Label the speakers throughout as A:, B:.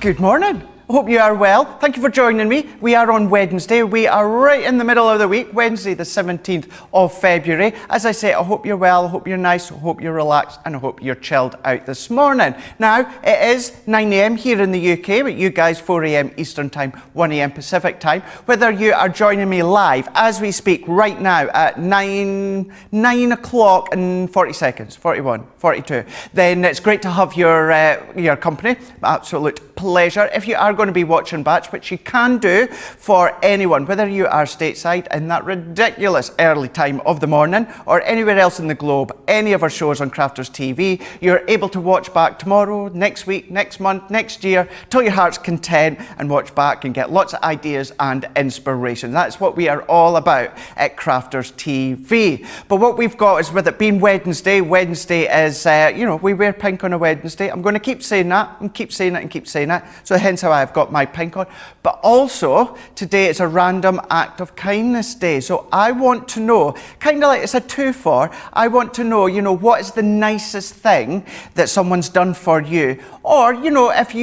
A: Good morning. I hope you are well. Thank you for joining me. We are on Wednesday. We are right in the middle of the week, Wednesday the 17th of February. As I say, I hope you're well, I hope you're nice, I hope you're relaxed, and I hope you're chilled out this morning. Now, it is 9 a.m. here in the UK, but you guys 4 a.m. Eastern Time, 1 a.m. Pacific Time. Whether you are joining me live as we speak right now at 9 o'clock and 40 seconds, 41, 42, then it's great to have your company. Absolute pleasure. If you are going to be watching Batch, which you can do for anyone, whether you are stateside in that ridiculous early time of the morning or anywhere else in the globe, any of our shows on Crafters TV, you're able to watch back tomorrow, next week, next month, next year, till your heart's content, and watch back and get lots of ideas and inspiration. That's what we are all about at Crafters TV. But what we've got is, with it being Wednesday is, we wear pink on a Wednesday. I'm going to keep saying that and keep saying it and keep saying it. So hence how I've got my pink on. But also, today is a random act of kindness day. So I want to know, kind of like it's a 2-for, I want to know, what is the nicest thing that someone's done for you? Or, if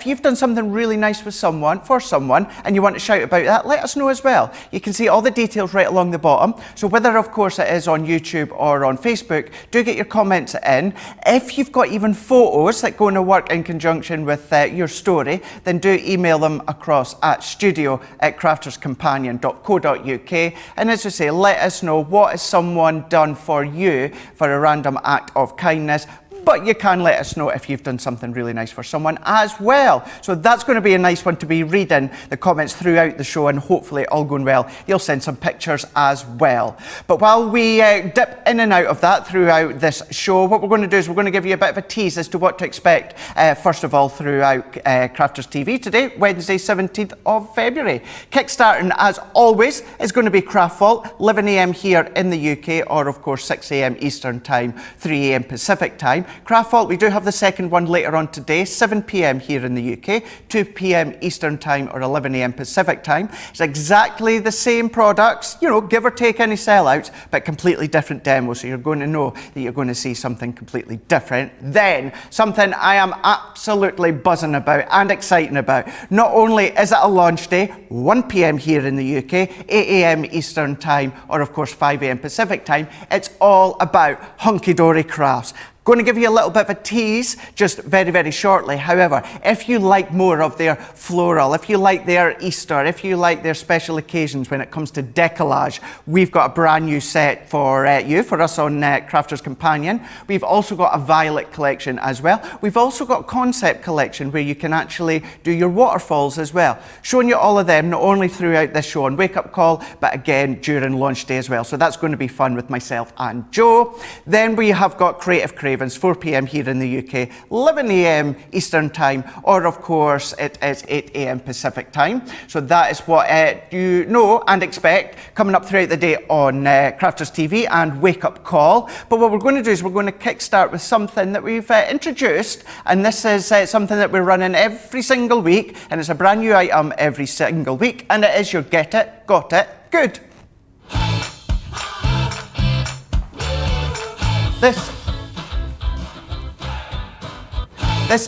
A: you've done something really nice with someone, for someone, and you want to shout about that, let us know as well. You can see all the details right along the bottom. So whether, of course, it is on YouTube or on Facebook, do get your comments in. If you've got even photos that going to work in conjunction with your story, then do email them across at studio@crafterscompanion.co.uk. And as we say, let us know what has someone done for you for a random act of kindness. But you can let us know if you've done something really nice for someone as well. So that's going to be a nice one to be reading the comments throughout the show, and hopefully, all going well, you'll send some pictures as well. But while we dip in and out of that throughout this show, what we're going to do is we're going to give you a bit of a tease as to what to expect, first of all, throughout Crafters TV today, Wednesday 17th of February. Kickstarting, as always, is going to be Kraftfall, 11 a.m. here in the UK, or of course 6 a.m. Eastern Time, 3 a.m. Pacific Time. Kraftfall, we do have the second one later on today, 7 p.m. here in the UK, 2 p.m. Eastern Time or 11 a.m. Pacific Time. It's exactly the same products, give or take any sellouts, but completely different demos. So you're going to know that you're going to see something completely different. Then, something I am absolutely buzzing about and exciting about. Not only is it a launch day, 1 p.m. here in the UK, 8 a.m. Eastern Time, or of course 5 a.m. Pacific Time, it's all about Hunky-Dory crafts. Going to give you a little bit of a tease just very, very shortly. However, if you like more of their floral, if you like their Easter, if you like their special occasions when it comes to decollage, we've got a brand new set for us on Crafters Companion. We've also got a violet collection as well. We've also got a concept collection where you can actually do your waterfalls as well. Showing you all of them, not only throughout this show on Wake Up Call, but again during launch day as well. So that's going to be fun with myself and Joe. Then we have got Creative Cravings, 4 p.m. here in the UK, 11 a.m. Eastern Time, or of course it is 8 a.m. Pacific Time. So that is what you know and expect coming up throughout the day on Crafters TV and Wake Up Call. But what we're going to do is we're going to kickstart with something that we've introduced, and this is something that we're running every single week, and it's a brand new item every single week, and it is your Get It, Got It, Good. This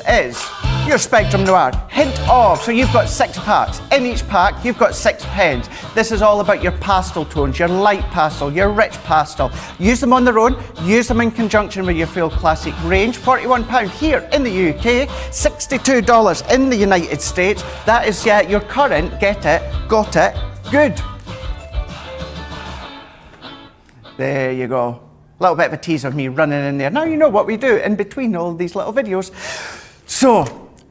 A: is your Spectrum Noir. Hint of, so you've got 6 packs. In each pack, you've got 6 pens. This is all about your pastel tones, your light pastel, your rich pastel. Use them on their own, use them in conjunction with your full classic range. £41 here in the UK, $62 in the United States. That is your current Get It, Got It, Good. There you go. A little bit of a tease of me running in there. Now you know what we do in between all these little videos. So,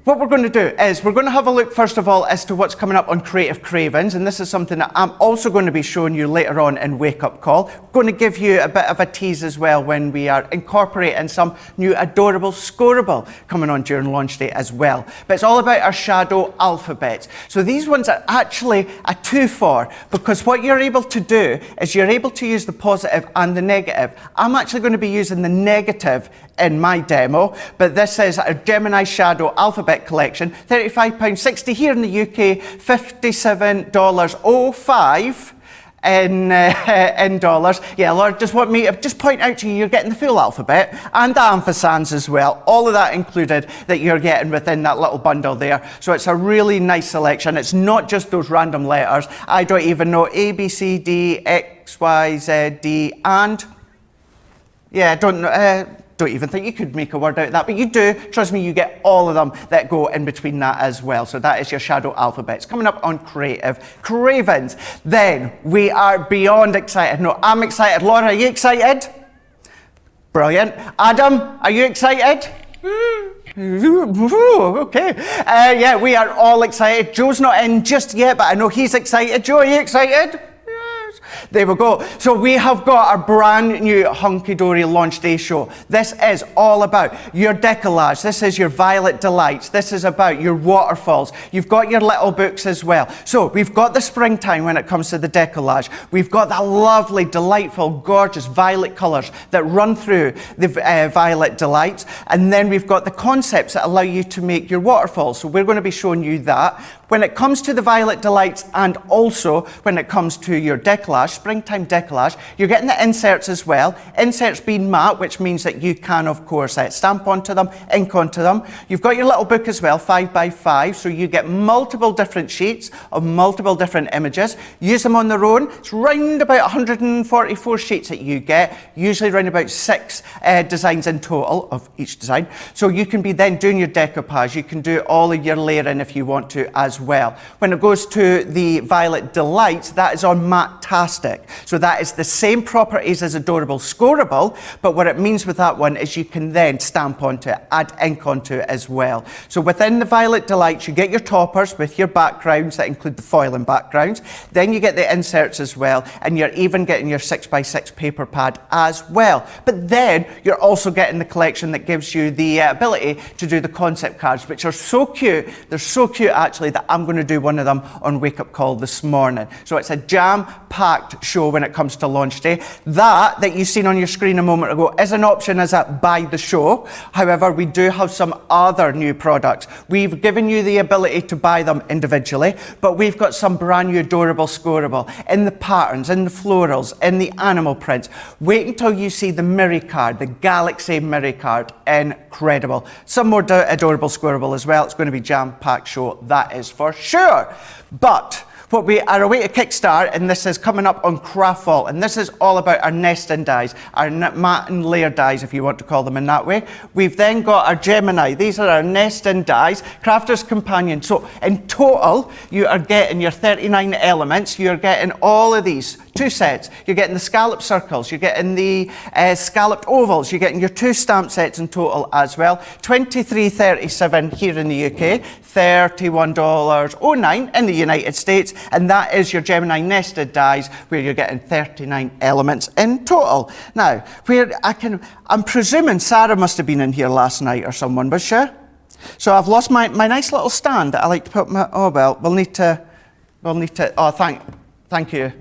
A: what we're going to do is we're going to have a look first of all as to what's coming up on Creative Cravings, and this is something that I'm also going to be showing you later on in Wake Up Call. We're going to give you a bit of a tease as well when we are incorporating some new adorable scoreable coming on during launch day as well. But it's all about our shadow alphabets. So these ones are actually a 2-for, because what you're able to do is you're able to use the positive and the negative. I'm actually going to be using the negative in my demo, but this is a Gemini Shadow Alphabet Collection, £35.60 here in the UK, $57.05 in dollars. Yeah, Lord, just want me to just point out to you, you're getting the full alphabet and the ampersands as well. All of that included that you're getting within that little bundle there. So it's a really nice selection. It's not just those random letters. I don't even know A, B, C, D, X, Y, Z, D, and yeah, don't even think you could make a word out of that, but you do. Trust me, you get all of them that go in between that as well. So that is your shadow alphabets. Coming up on Creative Cravings. Then we are beyond excited. No, I'm excited. Laura, are you excited? Brilliant. Adam, are you excited? Okay. Yeah, we are all excited. Joe's not in just yet, but I know he's excited. Joe, are you excited? There we go. So we have got our brand new Hunky-Dory launch day show. This is all about your decollage. This is your Violet Delights. This is about your waterfalls. You've got your little books as well. So we've got the springtime when it comes to the decollage. We've got that lovely, delightful, gorgeous violet colours that run through the Violet Delights. And then we've got the concepts that allow you to make your waterfalls. So we're going to be showing you that. When it comes to the Violet Delights and also when it comes to your decollage, springtime decollage, you're getting the inserts as well. Inserts being matte, which means that you can, of course, stamp onto them, ink onto them. You've got your little book as well, 5x5, so you get multiple different sheets of multiple different images. Use them on their own. It's round about 144 sheets that you get, usually around about 6 designs in total of each design. So you can be then doing your decoupage. You can do all of your layering if you want to as well. When it goes to the Violet Delights, that is on Matte-tastic. So that is the same properties as Adorable Scoreable, but what it means with that one is you can then stamp onto it, add ink onto it as well. So within the Violet Delights, you get your toppers with your backgrounds that include the foiling backgrounds. Then you get the inserts as well, and you're even getting your 6x6 paper pad as well. But then you're also getting the collection that gives you the ability to do the concept cards, which are so cute. They're so cute actually that I'm going to do one of them on Wake Up Call this morning. So it's a jam-packed show when it comes to launch day. That you've seen on your screen a moment ago is an option as a buy the show. However, we do have some other new products. We've given you the ability to buy them individually, but we've got some brand new Adorable Scoreable in the patterns, in the florals, in the animal prints. Wait until you see the Mirror card, the Galaxy Mirror card. Incredible. Some more Adorable Scoreable as well. It's going to be jam-packed show, that is for sure. But what we are away to kickstart, and this is coming up on Kraftfall, and this is all about our nesting dies, our matte and layer dies, if you want to call them in that way. We've then got our Gemini. These are our nesting dies, Crafter's Companion. So in total, you are getting your 39 elements. You're getting all of these, 2 sets. You're getting the scalloped circles, you're getting the scalloped ovals, you're getting your 2 stamp sets in total as well. $23.37 here in the UK, $31.09 in the United States, and that is your Gemini nested dies where you're getting 39 elements in total. Now, I'm presuming Sarah must have been in here last night or someone, was she? So I've lost my nice little stand that I like to put my, oh well, we'll need to, oh thank you.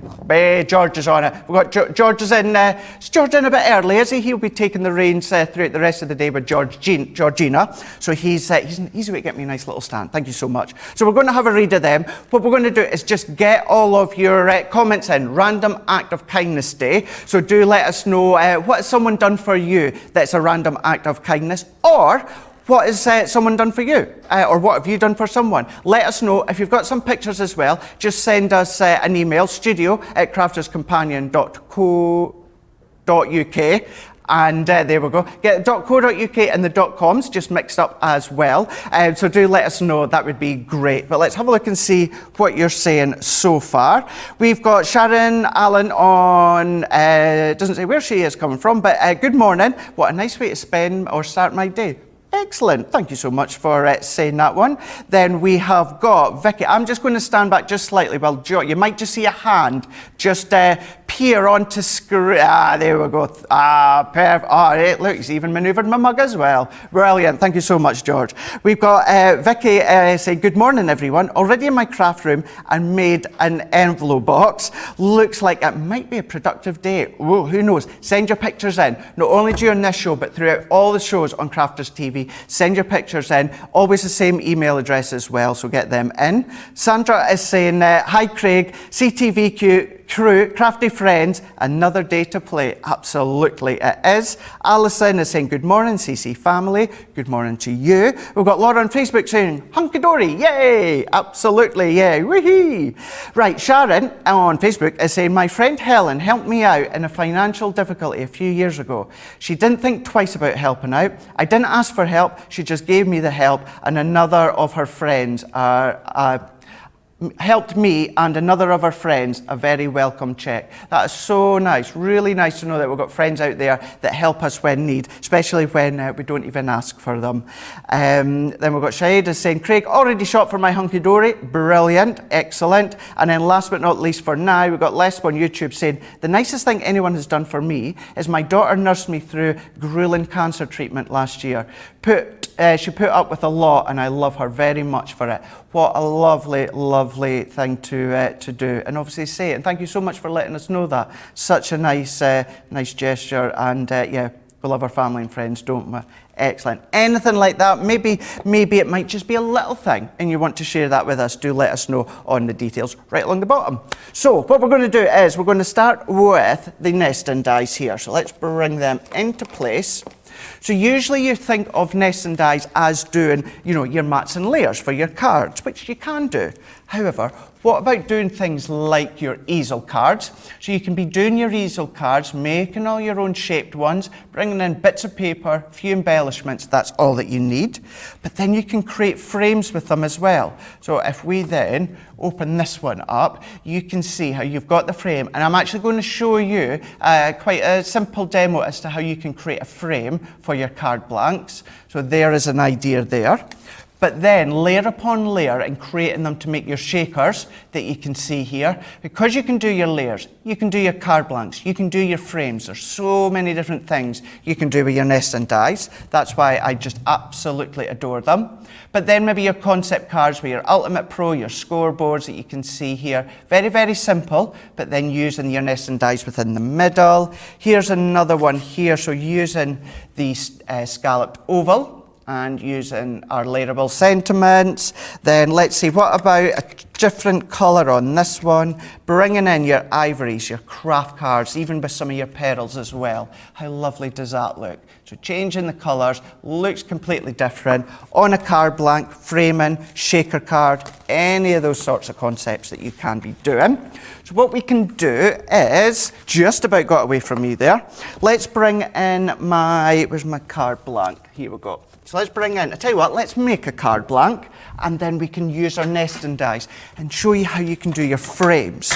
A: George is on it. We've got George is in. Is George in a bit early, is he? He'll be taking the reins throughout the rest of the day with Georgina. So he's away to get me a nice little stand. Thank you so much. So we're going to have a read of them. What we're going to do is just get all of your comments in. Random Act of Kindness Day. So do let us know what has someone done for you that's a random act of kindness, or what has someone done for you? Or what have you done for someone? Let us know. If you've got some pictures as well, just send us an email, studio@crafterscompanion.co.uk. And there we go. Get .co.uk and the .coms just mixed up as well. So do let us know. That would be great. But let's have a look and see what you're saying so far. We've got Sharon Allen on, doesn't say where she is coming from, but good morning. What a nice way to spend or start my day. Excellent. Thank you so much for saying that one. Then we have got Vicky. I'm just going to stand back just slightly. Well, Joe, you might just see a hand just peer onto screen. There we go. Perfect. All right, look, he's even manoeuvred my mug as well. Brilliant. Thank you so much, George. We've got Vicky saying, good morning, everyone. Already in my craft room and made an envelope box. Looks like it might be a productive day. Whoa, who knows? Send your pictures in. Not only during this show, but throughout all the shows on Crafters TV. Send your pictures in. Always the same email address as well, so get them in. Sandra is saying, hi Craig, CTVQ Crew, crafty friends, another day to play. Absolutely it is. Alison is saying good morning, CC family. Good morning to you. We've got Laura on Facebook saying Hunky-Dory, yay! Absolutely, yay, woohoo! Right, Sharon on Facebook is saying my friend Helen helped me out in a financial difficulty a few years ago. She didn't think twice about helping out. I didn't ask for help, she just gave me the help, and another of her friends helped me and another of our friends a very welcome check. That is so nice, really nice to know that we've got friends out there that help us when need, especially when we don't even ask for them. Then we've got Shahid saying, Craig, already shot for my Hunky-Dory, brilliant, excellent. And then last but not least for now, we've got Les on YouTube saying, the nicest thing anyone has done for me is my daughter nursed me through grueling cancer treatment last year. She put up with a lot and I love her very much for it. What a lovely, lovely thing to do, and obviously say it. And thank you so much for letting us know that. Such a nice, nice gesture, and yeah, we love our family and friends, don't we? Excellent. Anything like that, maybe it might just be a little thing and you want to share that with us, do let us know on the details right along the bottom. So what we're going to do is we're going to start with the nesting dies here. So let's bring them into place. So usually you think of nesting dies as doing, you know, your mats and layers for your cards, which you can do. However, what about doing things like your easel cards? So you can be doing your easel cards, making all your own shaped ones, bringing in bits of paper, a few embellishments, that's all that you need. But then you can create frames with them as well. So if we then open this one up, you can see how you've got the frame. And I'm actually going to show you quite a simple demo as to how you can create a frame for your card blanks. So there is an idea there. But then layer upon layer and creating them to make your shakers that you can see here. Because you can do your layers, you can do your card blanks, you can do your frames. There's so many different things you can do with your nesting dies. That's why I just absolutely adore them. But then maybe your concept cards with your Ultimate Pro, your scoreboards that you can see here. Very, very simple, but then using your nesting dies within the middle. Here's another one here. So using the scalloped oval, and using our layerable sentiments. Then let's see, what about a different colour on this one? Bringing in your ivories, your craft cards, even with some of your pearls as well. How lovely does that look? So changing the colours, looks completely different on a card blank, framing, shaker card, any of those sorts of concepts that you can be doing. So what we can do is, just about got away from me there, let's bring in where's my card blank? Here we go. So let's bring in, I tell you what, let's make a card blank and then we can use our nesting dies and show you how you can do your frames.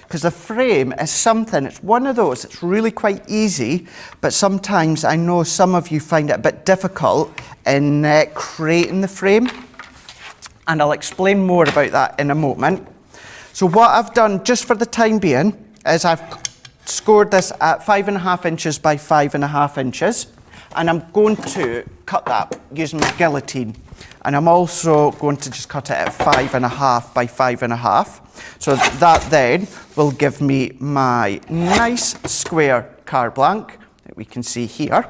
A: Because the frame is something, it's one of those, it's really quite easy, but sometimes I know some of you find it a bit difficult in creating the frame. And I'll explain more about that in a moment. So what I've done just for the time being is I've scored this at 5.5 inches by 5.5 inches. And I'm going to cut that using my guillotine. And I'm also going to just cut it at 5.5 by 5.5. So that then will give me my nice square card blank that we can see here.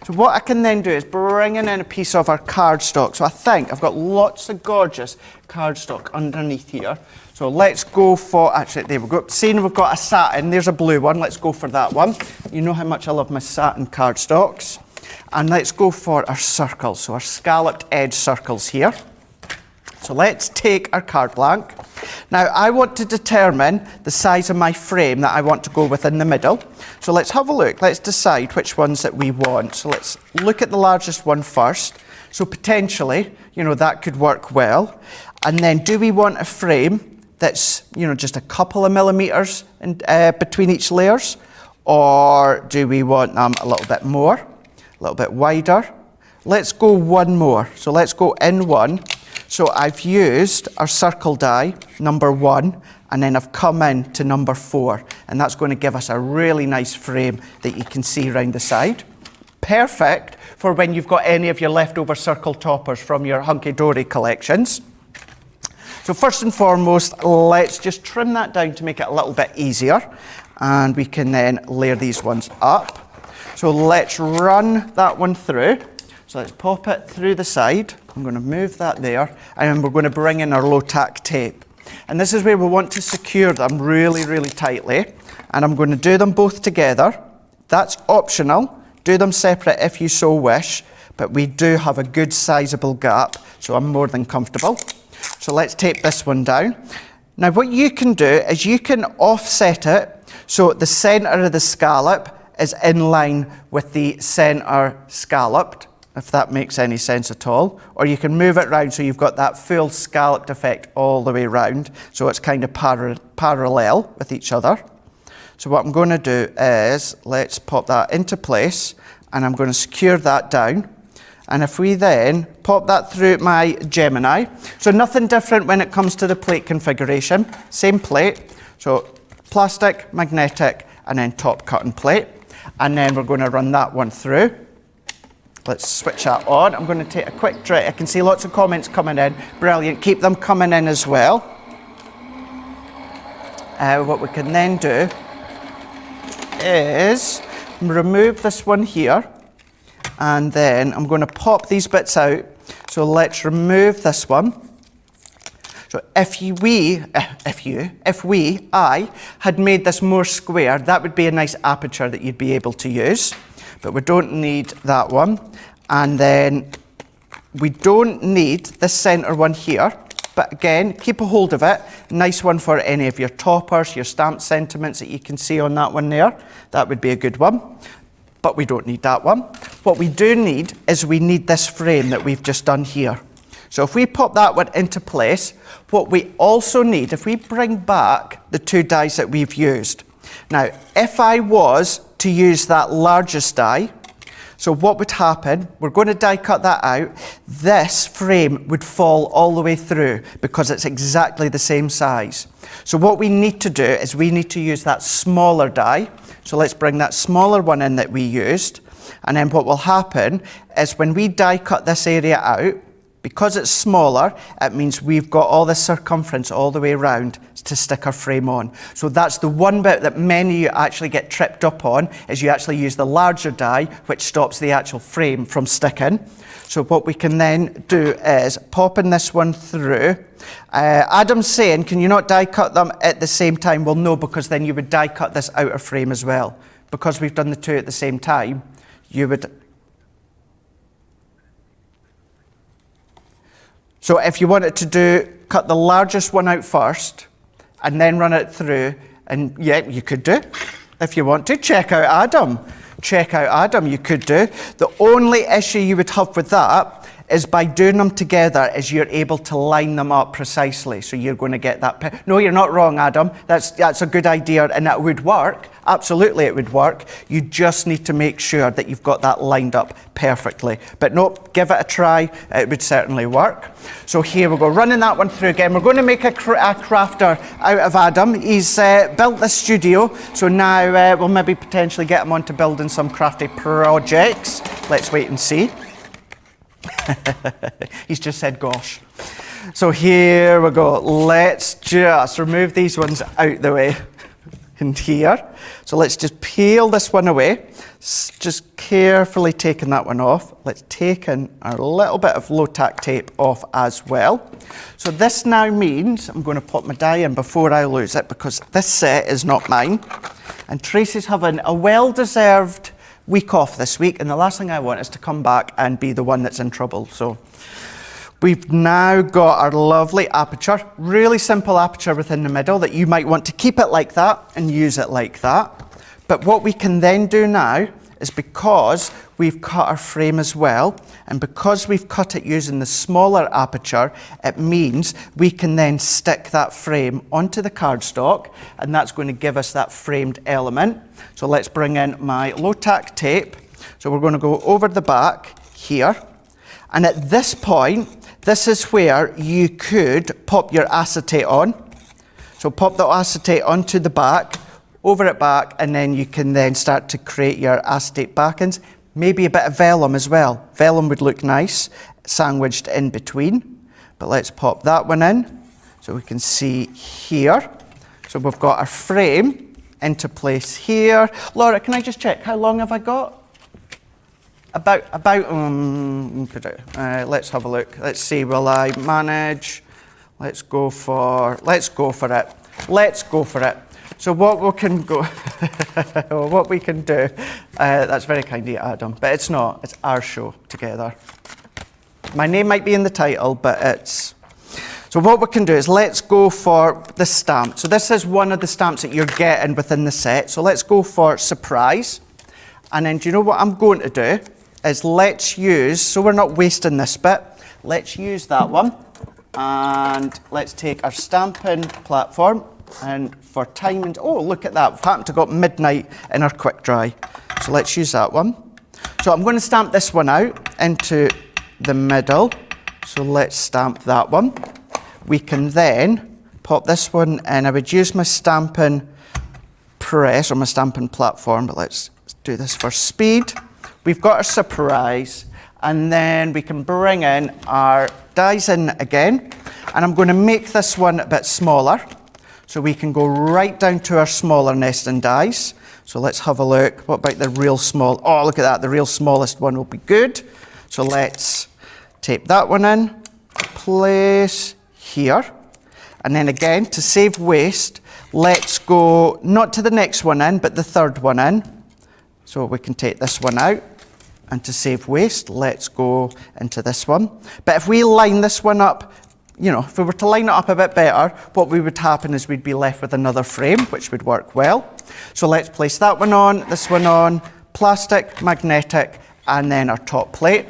A: So what I can then do is bring in a piece of our cardstock. So I think I've got lots of gorgeous cardstock underneath here. So let's go for, actually there we go. Seeing we've got a satin, there's a blue one, let's go for that one. You know how much I love my satin cardstocks. And let's go for our circles, so our scalloped edge circles here. So let's take our card blank. Now I want to determine the size of my frame that I want to go with in the middle. So let's have a look, let's decide which ones that we want. So let's look at the largest one first. So potentially, you know, that could work well. And then do we want a frame that's, you know, just a couple of millimeters in, between each layers? Or do we want them a little bit more? A little bit wider. Let's go one more. So let's go in one. So I've used our circle die, number 1, and then I've come in to number 4. And that's going to give us a really nice frame that you can see around the side. Perfect for when you've got any of your leftover circle toppers from your Hunky-Dory collections. So first and foremost, let's just trim that down to make it a little bit easier. And we can then layer these ones up. So let's run that one through. So let's pop it through the side. I'm going to move that there, and we're going to bring in our low tack tape. And this is where we want to secure them really, really tightly. And I'm going to do them both together. That's optional. Do them separate if you so wish, but we do have a good sizable gap, so I'm more than comfortable. So let's tape this one down. Now what you can do is you can offset it so the centre of the scallop is in line with the centre scalloped, if that makes any sense at all. Or you can move it round so you've got that full scalloped effect all the way round, so it's kind of parallel with each other. So what I'm going to do is, let's pop that into place, and I'm going to secure that down. And if we then pop that through my Gemini, so nothing different when it comes to the plate configuration, same plate, so plastic, magnetic, and then top cut and plate. And then we're going to run that one through. Let's switch that on. I'm going to take a quick try. I can see lots of comments coming in. Brilliant. Keep them coming in as well. What we can then do is remove this one here, and then I'm going to pop these bits out. So let's remove this one. So if I had made this more square, that would be a nice aperture that you'd be able to use, but we don't need that one. And then we don't need the center one here, but again, keep a hold of it. Nice one for any of your toppers, your stamped sentiments that you can see on that one there. That would be a good one, but we don't need that one. What we do need is we need this frame that we've just done here. So if we pop that one into place, what we also need, if we bring back the two dies that we've used. Now, if I was to use that largest die, so what would happen, we're going to die cut that out, this frame would fall all the way through because it's exactly the same size. So what we need to do is we need to use that smaller die. So let's bring that smaller one in that we used. And then what will happen is when we die cut this area out, because it's smaller, it means we've got all the circumference all the way around to stick our frame on. So that's the one bit that many of you actually get tripped up on, is you actually use the larger die, which stops the actual frame from sticking. So what we can then do is pop in this one through. Adam's saying, can you not die cut them at the same time? Well, no, because then you would die cut this outer frame as well. Because we've done the two at the same time, you would... So if you wanted to cut the largest one out first and then run it through, and yeah, you could do. If you want to, check out Adam. Check out Adam, you could do. The only issue you would have with that is by doing them together is you're able to line them up precisely. So you're going to get that. No, you're not wrong, Adam. That's a good idea, and that would work. Absolutely, it would work. You just need to make sure that you've got that lined up perfectly. But no, give it a try. It would certainly work. So here we go, running that one through again. We're going to make a crafter out of Adam. He's built the studio, so now we'll maybe potentially get him on to building some crafty projects. Let's wait and see. He's just said gosh. So here we go. Let's just remove these ones out the way in here. So let's just peel this one away. Just carefully taking that one off. Let's take in our little bit of low tack tape off as well. So this now means I'm going to put my die in before I lose it, because this set is not mine. And Tracy's having a well-deserved week off this week, and the last thing I want is to come back and be the one that's in trouble. So we've now got our lovely aperture, really simple aperture within the middle that you might want to keep it like that and use it like that. But what we can then do now is, because we've cut our frame as well, and because we've cut it using the smaller aperture, it means we can then stick that frame onto the cardstock, and that's going to give us that framed element. So let's bring in my low tack tape. So we're going to go over the back here, and at this point, this is where you could pop your acetate on. So pop the acetate onto the back, over it back, and then you can then start to create your acetate backings. Maybe a bit of vellum as well. Vellum would look nice, sandwiched in between. But let's pop that one in so we can see here. So we've got our frame into place here. Laura, can I just check, how long have I got? Let's have a look. Let's see, will I manage? Let's go for it. So what we can go, what we can do, that's very kind of you, Adam, but it's not, it's our show together. My name might be in the title, but it's, so what we can do is let's go for the stamp. So this is one of the stamps that you're getting within the set. So let's go for surprise. And then do you know what I'm going to do is let's use, so we're not wasting this bit, let's use that one. And let's take our stamping platform, and for timing, oh look at that, we've happened to got midnight in our quick dry. So let's use that one. So I'm going to stamp this one out into the middle. So let's stamp that one. We can then pop this one in. I would use my stamping press or my stamping platform, but let's do this for speed. We've got our surprise, and then we can bring in our dies in again, and I'm going to make this one a bit smaller so we can go right down to our smaller nesting dies. So let's have a look. What about the real small? Oh, look at that, the real smallest one will be good. So let's tape that one in, place here, and then again to save waste, let's go not to the next one in but the third one in. So we can take this one out. And to save waste, let's go into this one. But if we line this one up, you know, if we were to line it up a bit better, what would happen is we'd be left with another frame, which would work well. So let's place that one on, this one on, plastic, magnetic, and then our top plate.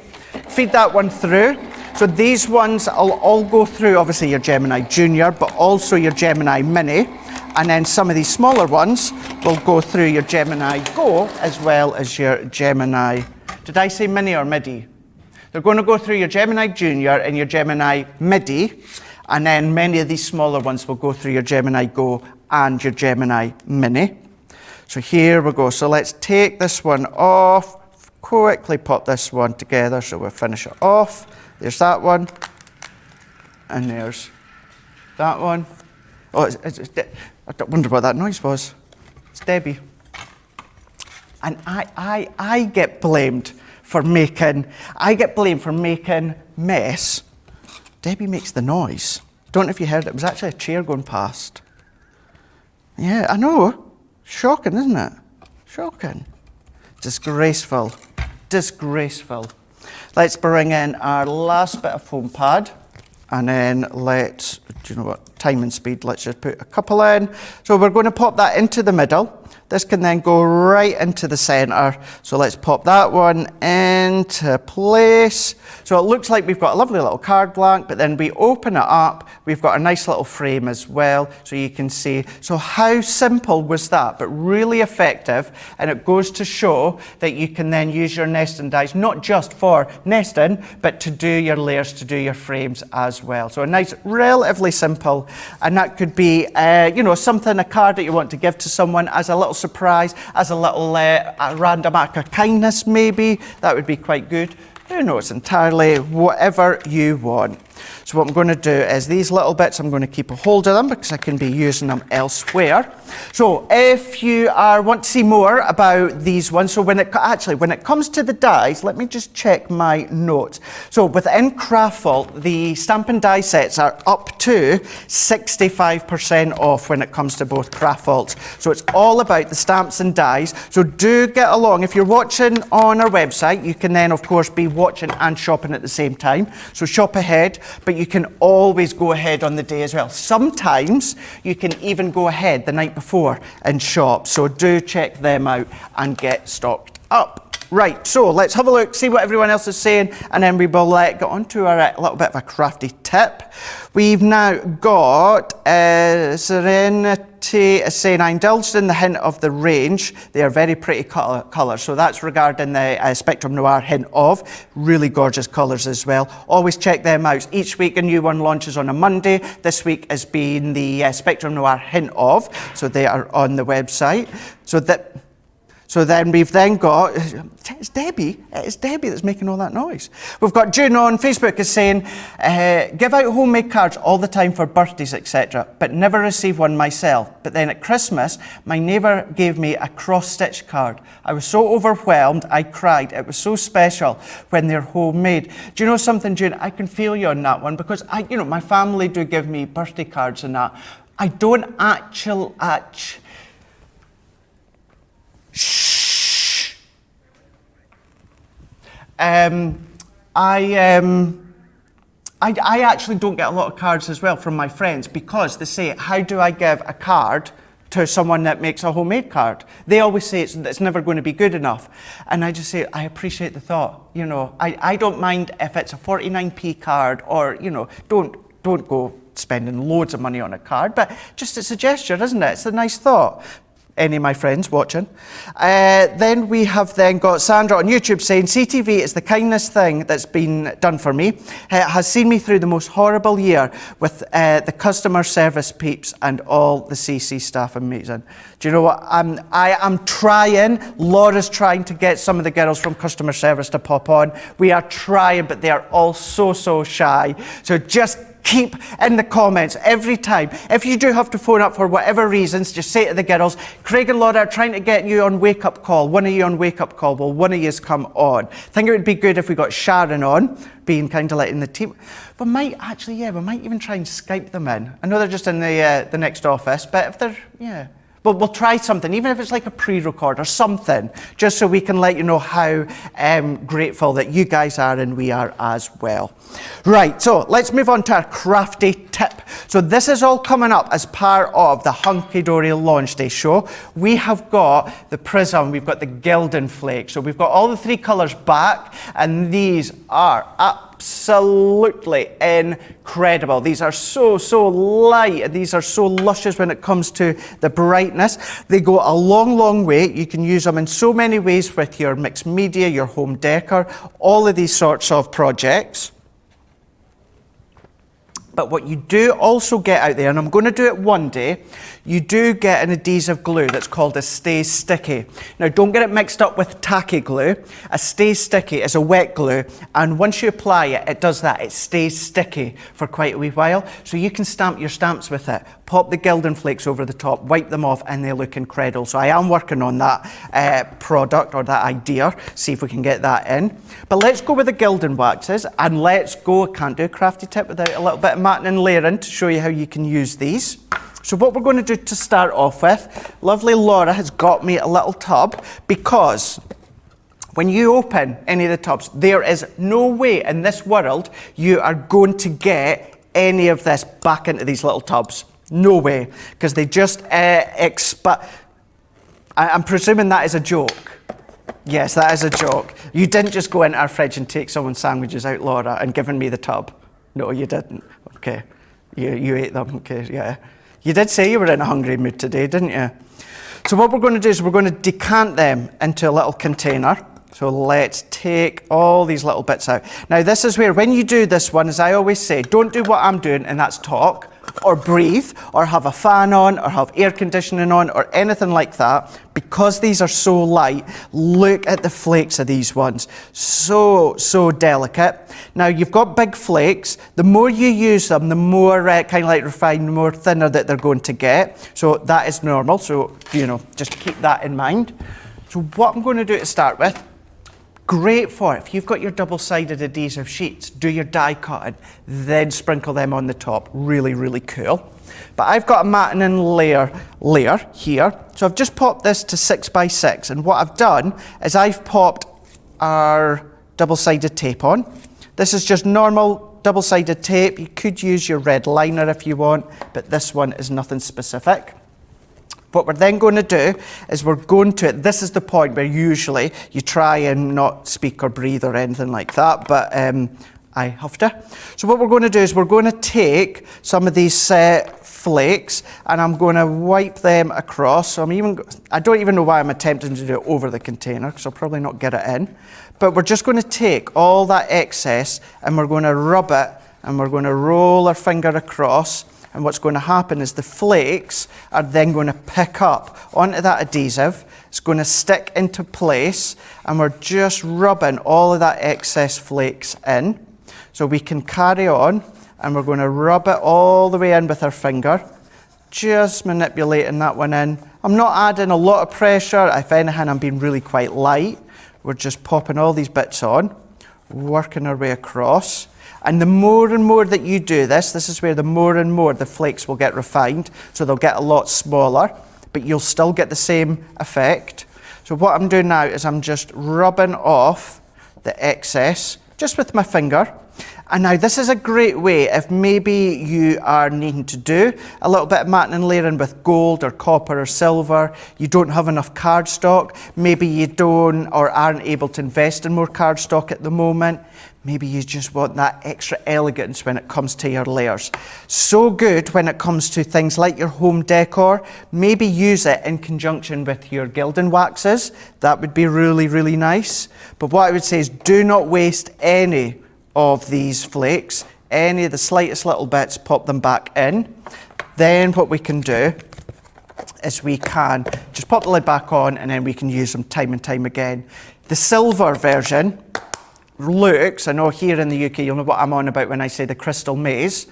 A: Feed that one through. So these ones will all go through, obviously your Gemini Junior, but also your Gemini Mini. And then some of these smaller ones will go through your Gemini Go, as well as your Gemini, did I say Mini or Midi? They're going to go through your Gemini Junior and your Gemini Midi, and then many of these smaller ones will go through your Gemini Go and your Gemini Mini. So here we go. So let's take this one off, quickly pop this one together so we'll finish it off. There's that one, and there's that one. Oh, I wonder what that noise was. It's Debbie. And I get blamed for making mess. Debbie makes the noise. Don't know if you heard it. It was actually a chair going past. Yeah, I know. Shocking, isn't it? Shocking. Disgraceful. Disgraceful. Let's bring in our last bit of foam pad. And then let's, do you know what, time and speed, let's just put a couple in. So we're going to pop that into the middle. This can then go right into the center. So let's pop that one into place. So it looks like we've got a lovely little card blank, but then we open it up, we've got a nice little frame as well, so you can see. So how simple was that, but really effective, and it goes to show that you can then use your nesting dies, not just for nesting, but to do your layers, to do your frames as well. So a nice, relatively simple, and that could be, you know, something, a card that you want to give to someone as a little surprise, as a little a random act of kindness maybe. That would be quite good. Who knows, entirely whatever you want. So what I'm going to do is these little bits, I'm going to keep a hold of them because I can be using them elsewhere. So if you want to see more about these ones, so when it comes to the dies, let me just check my notes. So within Kraftfall, the stamping die sets are up to 65% off when it comes to both Kraftfalls. So it's all about the stamps and dies. So do get along. If you're watching on our website, you can then of course be watching and shopping at the same time. So shop ahead, but you can always go ahead on the day as well. Sometimes you can even go ahead the night before and shop. So do check them out and get stocked up. Right, so let's have a look, see what everyone else is saying, and then we will get on to our little bit of a crafty tip. We've now got Serenity is saying, I indulged in the hint of the range. They are very pretty colours. So that's regarding the Spectrum Noir hint of. Really gorgeous colours as well. Always check them out. Each week a new one launches on a Monday. This week has been the Spectrum Noir hint of. So they are on the website. So that... So then we've then got, it's Debbie that's making all that noise. We've got June on Facebook is saying, give out homemade cards all the time for birthdays, etc., but never receive one myself. But then at Christmas, my neighbour gave me a cross-stitch card. I was so overwhelmed, I cried. It was so special when they're homemade. Do you know something, June? I can feel you on that one because my family do give me birthday cards and that. I don't Shh. I actually don't get a lot of cards as well from my friends because they say, how do I give a card to someone that makes a homemade card? They always say it's never going to be good enough. And I just say, I appreciate the thought. I don't mind if it's a 49p card or, don't go spending loads of money on a card, but just it's a gesture, isn't it? It's a nice thought. Any of my friends watching. Then we have then got Sandra on YouTube saying, CTV is the kindest thing that's been done for me. It has seen me through the most horrible year with the customer service peeps and all the CC staff. Amazing. Do you know what? I am trying. Laura's trying to get some of the girls from customer service to pop on. We are trying, but they are all so shy. So just keep in the comments every time. If you do have to phone up for whatever reasons, just say to the girls, Craig and Laura are trying to get you on Wake Up Call. One of you on Wake Up Call. Will one of yous come on? I think it would be good if we got Sharon on, being kind of letting the team. We might even try and Skype them in. I know they're just in the next office, but if they're, But we'll try something, even if it's like a pre-record or something, just so we can let you know how grateful that you guys are and we are as well. Right, so let's move on to our crafty tip. So this is all coming up as part of the Hunky-Dory launch day show. We have got the prism, we've got the Gilding flake. So we've got all the three colours back, and these are absolutely incredible. These are so light, and these are so luscious when it comes to the brightness. They go a long way. You can use them in so many ways with your mixed media, your home decor, all of these sorts of projects. But what you do also get out there, and I'm going to do it one day, you do get an adhesive glue that's called a Stay Sticky. Now, don't get it mixed up with tacky glue. A Stay Sticky is a wet glue, and once you apply it, it does that. It stays sticky for quite a wee while, so you can stamp your stamps with it. Pop the Gilding flakes over the top, wipe them off, and they look incredible. So I am working on that product or that idea, see if we can get that in. But let's go with the Gilding waxes, and let's go, can't do a crafty tip without a little bit of matting and layering to show you how you can use these. So what we're going to do to start off with, lovely Laura has got me a little tub, because when you open any of the tubs, there is no way in this world you are going to get any of this back into these little tubs. No way, because they just I'm presuming that is a joke. Yes, that is a joke. You didn't just go into our fridge and take someone's sandwiches out, Laura, and given me the tub. No, you didn't. Okay. You ate them. Okay, yeah. You did say you were in a hungry mood today, didn't you? So what we're going to do is we're going to decant them into a little container. So let's take all these little bits out. Now this is where, when you do this one, as I always say, don't do what I'm doing, and that's talk, or breathe, or have a fan on, or have air conditioning on, or anything like that. Because these are so light, look at the flakes of these ones. So delicate. Now you've got big flakes. The more you use them, the more kind of like refined, the more thinner that they're going to get. So that is normal. So, just keep that in mind. So what I'm going to do to start with, great for if you've got your double-sided adhesive sheets, do your die cutting, then sprinkle them on the top. Really cool. But I've got a matting and layer here. So I've just popped this to 6x6, and what I've done is I've popped our double-sided tape on. This is just normal double-sided tape. You could use your red liner if you want, but this one is nothing specific. What we're then going to do is this is the point where usually you try and not speak or breathe or anything like that, but I have to. So what we're going to do is we're going to take some of these flakes, and I'm going to wipe them across. So I don't even know why I'm attempting to do it over the container, because I'll probably not get it in. But we're just going to take all that excess, and we're going to rub it, and we're going to roll our finger across, and what's going to happen is the flakes are then going to pick up onto that adhesive. It's going to stick into place, and we're just rubbing all of that excess flakes in. So we can carry on, and we're going to rub it all the way in with our finger, just manipulating that one in. I'm not adding a lot of pressure. If anything, I'm being really quite light. We're just popping all these bits on, working our way across. And the more and more that you do this, this is where the more and more the flakes will get refined, so they'll get a lot smaller, but you'll still get the same effect. So what I'm doing now is I'm just rubbing off the excess, just with my finger. And now this is a great way if maybe you are needing to do a little bit of matting and layering with gold or copper or silver, you don't have enough cardstock, maybe you don't or aren't able to invest in more cardstock at the moment, maybe you just want that extra elegance when it comes to your layers. So good when it comes to things like your home decor, maybe use it in conjunction with your gilding waxes, that would be really, really nice. But what I would say is do not waste any of these flakes, any of the slightest little bits, pop them back in. Then what we can do is we can just pop the lid back on, and then we can use them time and time again. The silver version looks, I know here in the UK you'll know what I'm on about when I say the crystal maze,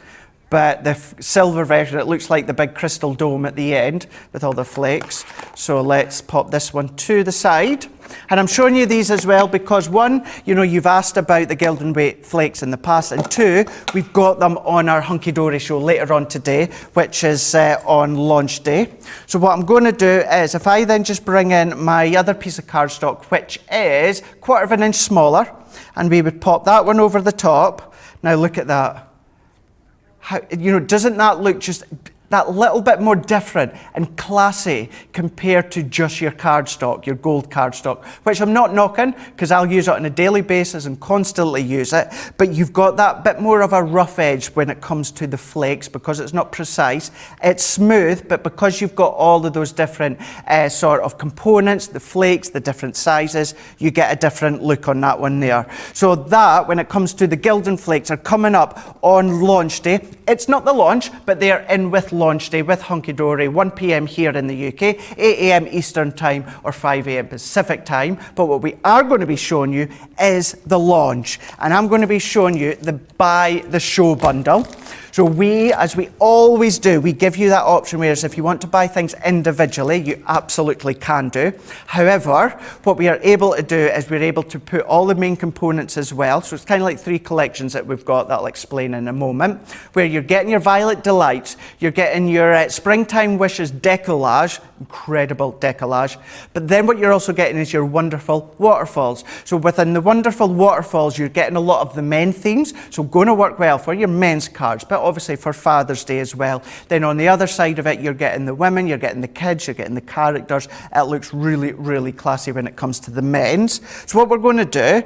A: but the silver version, it looks like the big crystal dome at the end with all the flakes. So let's pop this one to the side. And I'm showing you these as well because one, you know, you've asked about the Gilding weight flakes in the past, and two, we've got them on our Hunky-Dory show later on today, which is on launch day. So what I'm going to do is, if I then just bring in my other piece of cardstock, which is 1/4 of an inch smaller, and we would pop that one over the top. Now look at that. How, you know, doesn't that look just that little bit more different and classy compared to just your cardstock, your gold cardstock, which I'm not knocking because I'll use it on a daily basis and constantly use it, but you've got that bit more of a rough edge when it comes to the flakes because it's not precise. It's smooth, but because you've got all of those different sort of components, the flakes, the different sizes, you get a different look on that one there. So that, when it comes to the Gilding flakes, are coming up on launch day. It's not the launch, but they are in with launch day with Hunky-Dory, 1 p.m. here in the UK, 8 a.m. Eastern time or 5 a.m. Pacific time. But what we are going to be showing you is the launch. And I'm going to be showing you the buy the show bundle. So we, as we always do, we give you that option, whereas if you want to buy things individually, you absolutely can do. However, what we are able to do is we're able to put all the main components as well. So it's kind of like 3 collections that we've got that I'll explain in a moment, where you're getting your Violet Delights, you're getting your Springtime Wishes decollage, incredible decollage, but then what you're also getting is your wonderful waterfalls. So within the wonderful waterfalls, you're getting a lot of the men themes, so going to work well for your men's cards, but obviously for Father's Day as well. Then on the other side of it, you're getting the women, you're getting the kids, you're getting the characters. It looks really, really classy when it comes to the men's. So what we're going to do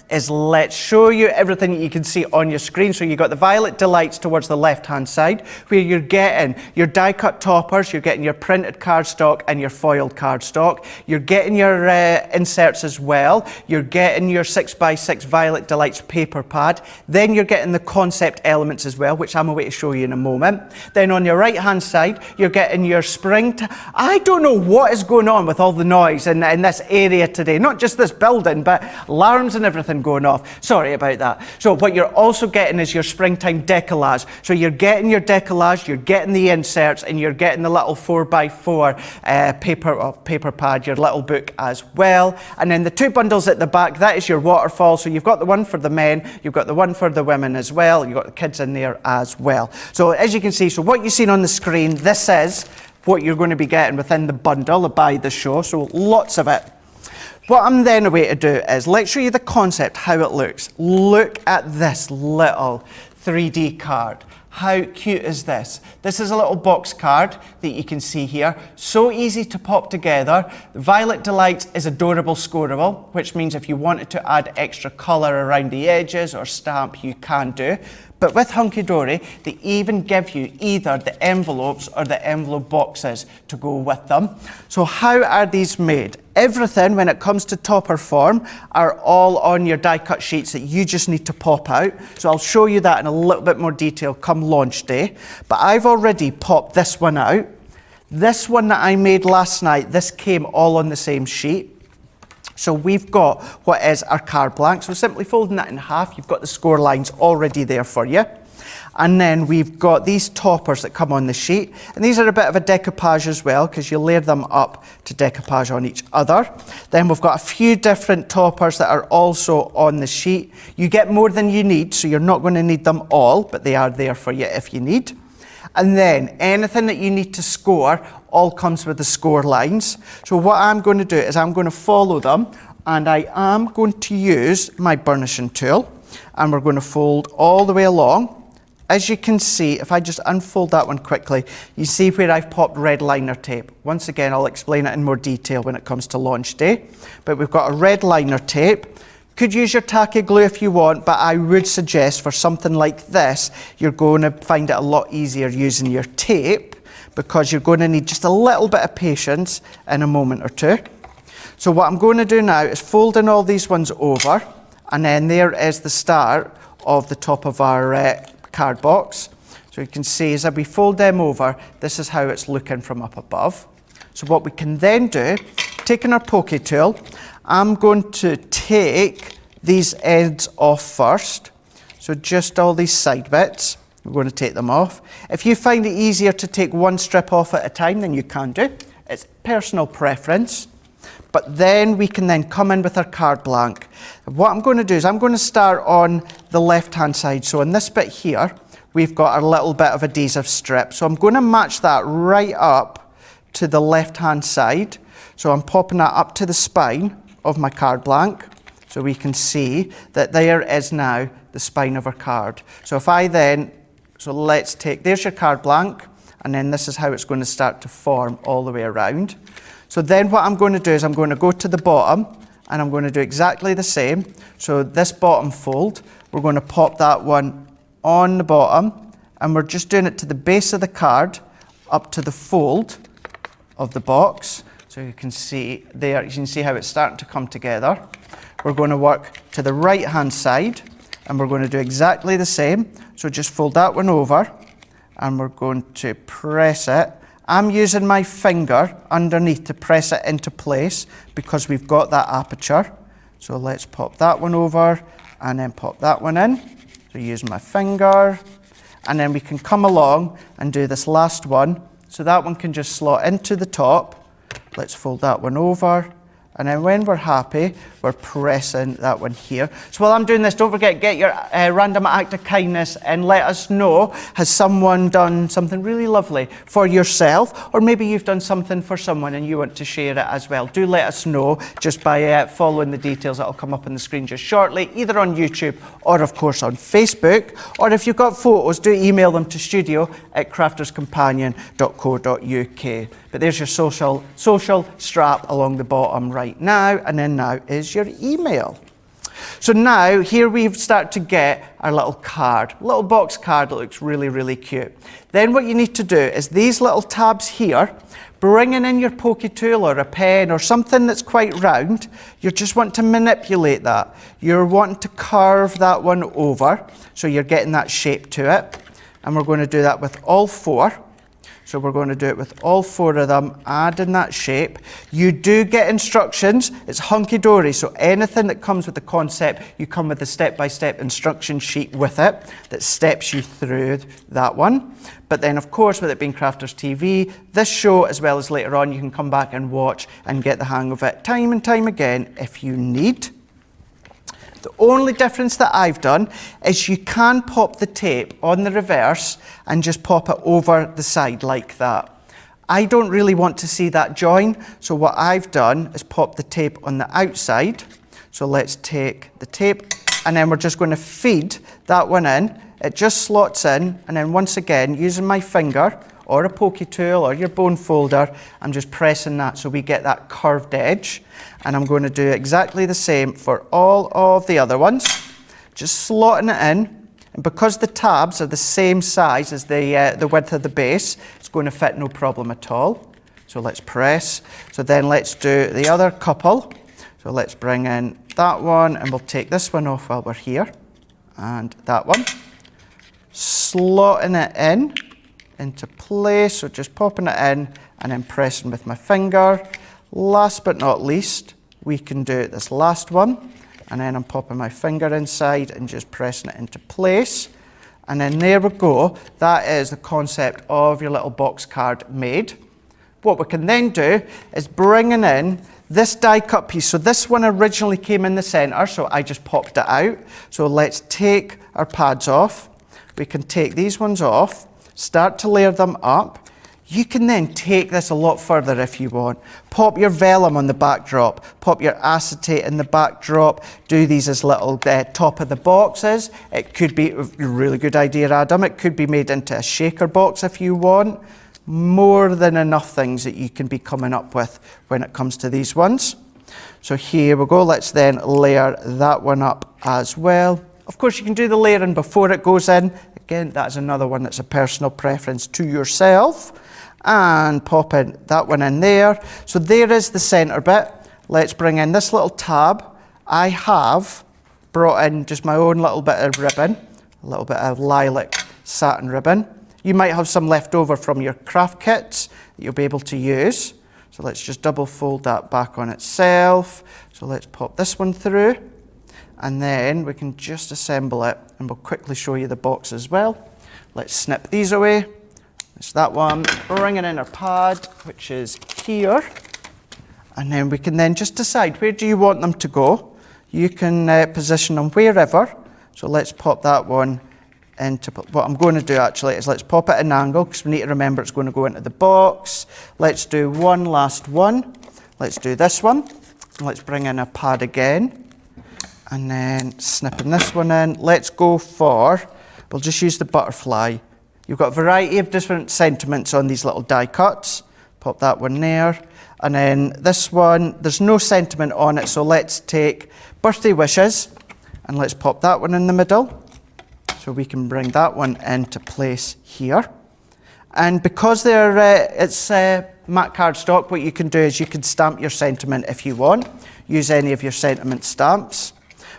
A: is let's show you everything that you can see on your screen. So you've got the Violet Delights towards the left-hand side, where you're getting your die-cut toppers, you're getting your printed cardstock and your foiled cardstock. You're getting your inserts as well. You're getting your 6x6 Violet Delights paper pad. Then you're getting the concept elements as well, which I'm away to show you in a moment. Then on your right-hand side, you're getting your spring. I don't know what is going on with all the noise in this area today. Not just this building, but alarms and everything going off. Sorry about that. So what you're also getting is your springtime decollage. So you're getting your decollage, you're getting the inserts, and you're getting the little 4x4 paper pad, your little book as well. And then the 2 bundles at the back, that is your waterfall. So you've got the one for the men, you've got the one for the women as well, you've got the kids in there as well. So as you can see, so what you've seen on the screen, this is what you're going to be getting within the bundle by the show. So lots of it. What I'm then away to do is let's show you the concept, how it looks. Look at this little 3D card. How cute is this? This is a little box card that you can see here. So easy to pop together. The Violet Delights is adorable scoreable, which means if you wanted to add extra colour around the edges or stamp, you can do. But with Hunky-Dory, they even give you either the envelopes or the envelope boxes to go with them. So how are these made? Everything, when it comes to topper form, are all on your die cut sheets that you just need to pop out. So I'll show you that in a little bit more detail come launch day. But I've already popped this one out. This one that I made last night, this came all on the same sheet. So we've got what is our card blank. So simply folding that in half, you've got the score lines already there for you. And then we've got these toppers that come on the sheet. And these are a bit of a decoupage as well, because you layer them up to decoupage on each other. Then we've got a few different toppers that are also on the sheet. You get more than you need, so you're not going to need them all, but they are there for you if you need. And then anything that you need to score all comes with the score lines. So what I'm going to do is I'm going to follow them, and I am going to use my burnishing tool, and we're going to fold all the way along. As you can see, if I just unfold that one quickly, you see where I've popped red liner tape. Once again, I'll explain it in more detail when it comes to launch day. But we've got a red liner tape. Could use your tacky glue if you want, but I would suggest for something like this, you're going to find it a lot easier using your tape, because you're going to need just a little bit of patience in a moment or two. So what I'm going to do now is fold in all these ones over, and then there is the start of the top of our card box. So you can see as we fold them over, this is how it's looking from up above. So what we can then do, taking our pokey tool, I'm going to take these ends off first. So just all these side bits, we're going to take them off. If you find it easier to take one strip off at a time, then you can do. It's personal preference. But then we can then come in with our card blank. What I'm going to do is I'm going to start on the left-hand side. So in this bit here, we've got our little bit of adhesive strip. So I'm going to match that right up to the left-hand side. So I'm popping that up to the spine of my card blank. So we can see that there is now the spine of our card. So if I then, so let's take, there's your card blank, and then this is how it's going to start to form all the way around. So then what I'm going to do is I'm going to go to the bottom, and I'm going to do exactly the same. So this bottom fold, we're going to pop that one on the bottom, and we're just doing it to the base of the card, up to the fold of the box. So you can see there, you can see how it's starting to come together. We're going to work to the right hand side, and we're going to do exactly the same. So just fold that one over, and we're going to press it. I'm using my finger underneath to press it into place because we've got that aperture. So let's pop that one over and then pop that one in. So use my finger, and then we can come along and do this last one. So that one can just slot into the top. Let's fold that one over, and then when we're happy, we're pressing that one here. So while I'm doing this, don't forget, get your random act of kindness and let us know, has someone done something really lovely for yourself, or maybe you've done something for someone and you want to share it as well. Do let us know just by following the details that will come up on the screen just shortly, either on YouTube or of course on Facebook. Or if you've got photos, do email them to studio@crafterscompanion.co.uk. But there's your social strap along the bottom right now, and then now is your email. So now here we start to get our little card, little box card that looks really, really cute. Then what you need to do is these little tabs here, bringing in your pokey tool or a pen or something that's quite round, you just want to manipulate that. You're wanting to curve that one over, so you're getting that shape to it. And we're going to do that with all four. So we're going to do it with all four of them, adding that shape. You do get instructions. It's Hunky-Dory, so anything that comes with the concept, you come with a step-by-step instruction sheet with it that steps you through that one. But then, of course, with it being Crafters TV, this show, as well as later on, you can come back and watch and get the hang of it time and time again if you need. The only difference that I've done is you can pop the tape on the reverse and just pop it over the side like that. I don't really want to see that join, so what I've done is pop the tape on the outside. So let's take the tape, and then we're just going to feed that one in. It just slots in, and then once again, using my finger or a pokey tool or your bone folder, I'm just pressing that so we get that curved edge. And I'm going to do exactly the same for all of the other ones. Just slotting it in, And because the tabs are the same size as the width of the base, it's going to fit no problem at all. So let's press. So then let's do the other couple. So let's bring in that one, and we'll take this one off while we're here. And that one. Slotting it in into place. So just popping it in and then pressing with my finger. Last but not least, we can do this last one. And then I'm popping my finger inside and just pressing it into place. And then there we go. That is the concept of your little box card made. What we can then do is bringing in this die cut piece. So this one originally came in the center, so I just popped it out. So let's take our pads off. We can take these ones off, start to layer them up. You can then take this a lot further if you want. Pop your vellum on the backdrop, pop your acetate in the backdrop, do these as little top of the boxes. It could be a really good idea, Adam. It could be made into a shaker box if you want. More than enough things that you can be coming up with when it comes to these ones. So here we go. Let's then layer that one up as well. Of course, you can do the layering before it goes in. Again, that's another one that's a personal preference to yourself. And pop in that one in there. So there is the center bit. Let's bring in this little tab. I have brought in just my own little bit of ribbon, a little bit of lilac satin ribbon. You might have some left over from your craft kits that you'll be able to use. So let's just double fold that back on itself. So let's pop this one through, and then we can just assemble it, and we'll quickly show you the box as well. Let's snip these away. It's that one, bringing in our pad, which is here. And then we can then just decide, where do you want them to go? You can position them wherever. So let's pop that one into, what I'm going to do actually is let's pop it at an angle, because we need to remember it's going to go into the box. Let's do one last one. Let's do this one. Let's bring in a pad again. And then snipping this one in. Let's go for, we'll just use the butterfly. You've got a variety of different sentiments on these little die cuts. Pop that one there. And then this one, there's no sentiment on it, so let's take birthday wishes and let's pop that one in the middle. So we can bring that one into place here. And because it's matte cardstock, what you can do is you can stamp your sentiment if you want. Use any of your sentiment stamps.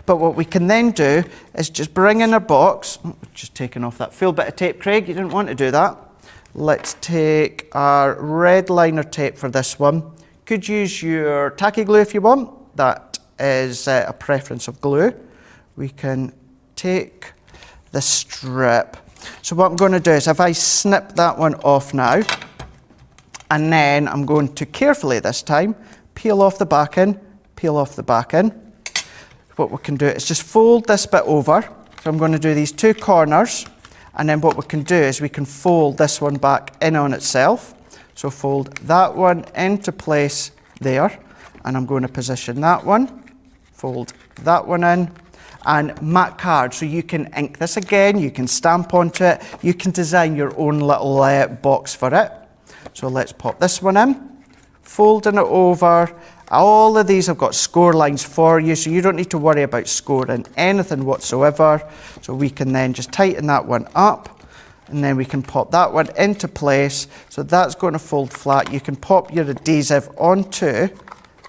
A: But what we can then do is just bring in our box. Oh, just taking off that full bit of tape, Craig. You didn't want to do that. Let's take our red liner tape for this one. Could use your tacky glue if you want. That is a preference of glue. We can take the strip. So what I'm going to do is if I snip that one off now, and then I'm going to carefully this time peel off the back end, peel off the back end. What we can do is just fold this bit over. So I'm going to do these two corners, and then what we can do is we can fold this one back in on itself. So fold that one into place there, and I'm going to position that one, fold that one in, and matte card, so you can ink this again, you can stamp onto it, you can design your own little box for it. So let's pop this one in, folding it over. All of these have got score lines for you, so you don't need to worry about scoring anything whatsoever. So we can then just tighten that one up, and then we can pop that one into place. So that's going to fold flat. You can pop your adhesive onto